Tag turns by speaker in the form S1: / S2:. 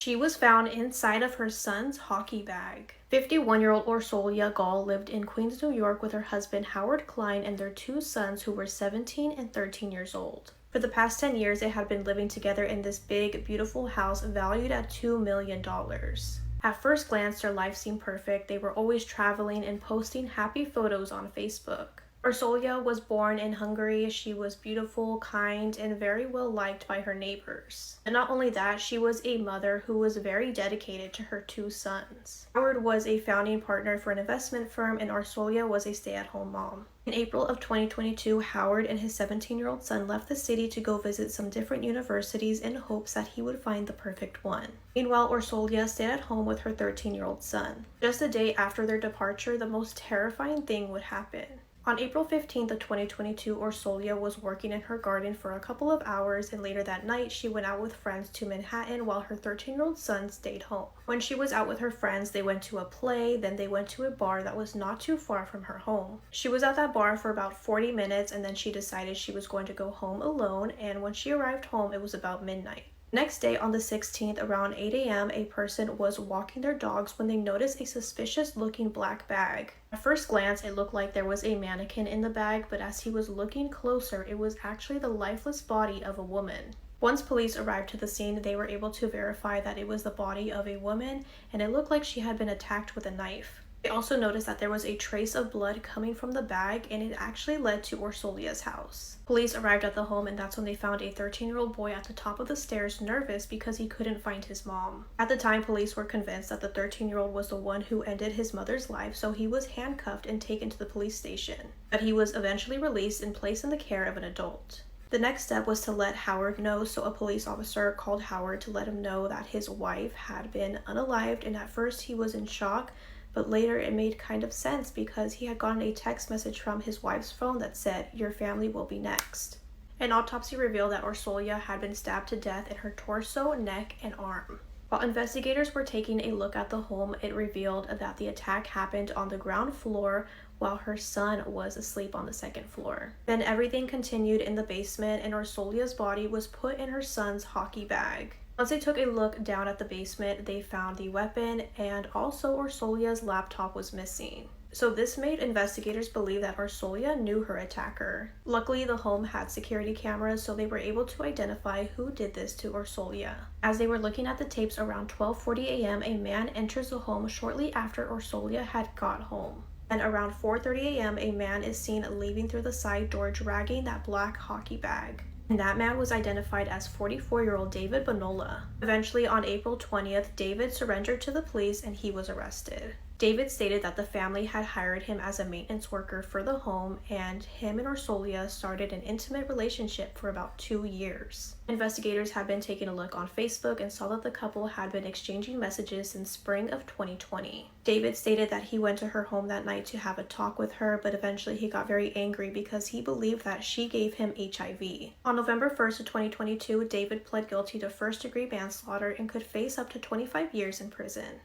S1: She was found inside of her son's hockey bag. 51-year-old Orsolia Gall lived in Queens, New York with her husband Howard Klein and their two sons who were 17 and 13 years old. For the past 10 years, they had been living together in this big, beautiful house valued at $2 million. At first glance, their life seemed perfect. They were always traveling and posting happy photos on Facebook. Orsolia was born in Hungary. She was beautiful, kind, and very well liked by her neighbors. And not only that, she was a mother who was very dedicated to her two sons. Howard was a founding partner for an investment firm, and Orsolia was a stay-at-home mom. In April of 2022, Howard and his 17-year-old son left the city to go visit some different universities in hopes that he would find the perfect one. Meanwhile, Orsolia stayed at home with her 13-year-old son. Just a day after their departure, the most terrifying thing would happen. On April 15th of 2022, Orsolia was working in her garden for a couple of hours, and later that night she went out with friends to Manhattan while her 13-year-old son stayed home. When she was out with her friends, they went to a play, then they went to a bar that was not too far from her home. She was at that bar for about 40 minutes, and then she decided she was going to go home alone, and when she arrived home, it was about midnight. Next day, on the 16th, around 8 a.m., a person was walking their dogs when they noticed a suspicious-looking black bag. At first glance, it looked like there was a mannequin in the bag, but as he was looking closer, it was actually the lifeless body of a woman. Once police arrived to the scene, they were able to verify that it was the body of a woman, and it looked like she had been attacked with a knife. They also noticed that there was a trace of blood coming from the bag, and it actually led to Orsolia's house. Police arrived at the home, and that's when they found a 13-year-old boy at the top of the stairs, nervous because he couldn't find his mom. At the time, police were convinced that the 13-year-old was the one who ended his mother's life, so he was handcuffed and taken to the police station. But he was eventually released and placed in the care of an adult. The next step was to let Howard know, so a police officer called Howard to let him know that his wife had been unalived, and at first he was in shock, but later it made kind of sense because he had gotten a text message from his wife's phone that said, "Your family will be next." An autopsy revealed that Orsolia had been stabbed to death in her torso, neck, and arm. While investigators were taking a look at the home, it revealed that the attack happened on the ground floor while her son was asleep on the second floor. Then everything continued in the basement, and Orsolia's body was put in her son's hockey bag. Once they took a look down at the basement, they found the weapon, and also Orsolia's laptop was missing. So this made investigators believe that Orsolia knew her attacker. Luckily, the home had security cameras, so they were able to identify who did this to Orsolia. As they were looking at the tapes around 12:40 a.m., a man enters the home shortly after Orsolia had got home. And around 4:30 a.m., a man is seen leaving through the side door dragging that black hockey bag. And that man was identified as 44-year-old David Bonola. Eventually, on April 20th, David surrendered to the police and he was arrested. David stated that the family had hired him as a maintenance worker for the home, and him and Orsolia started an intimate relationship for about 2 years. Investigators had been taking a look on Facebook and saw that the couple had been exchanging messages since spring of 2020. David stated that he went to her home that night to have a talk with her, but eventually he got very angry because he believed that she gave him HIV. On November 1st of 2022, David pled guilty to first-degree manslaughter and could face up to 25 years in prison.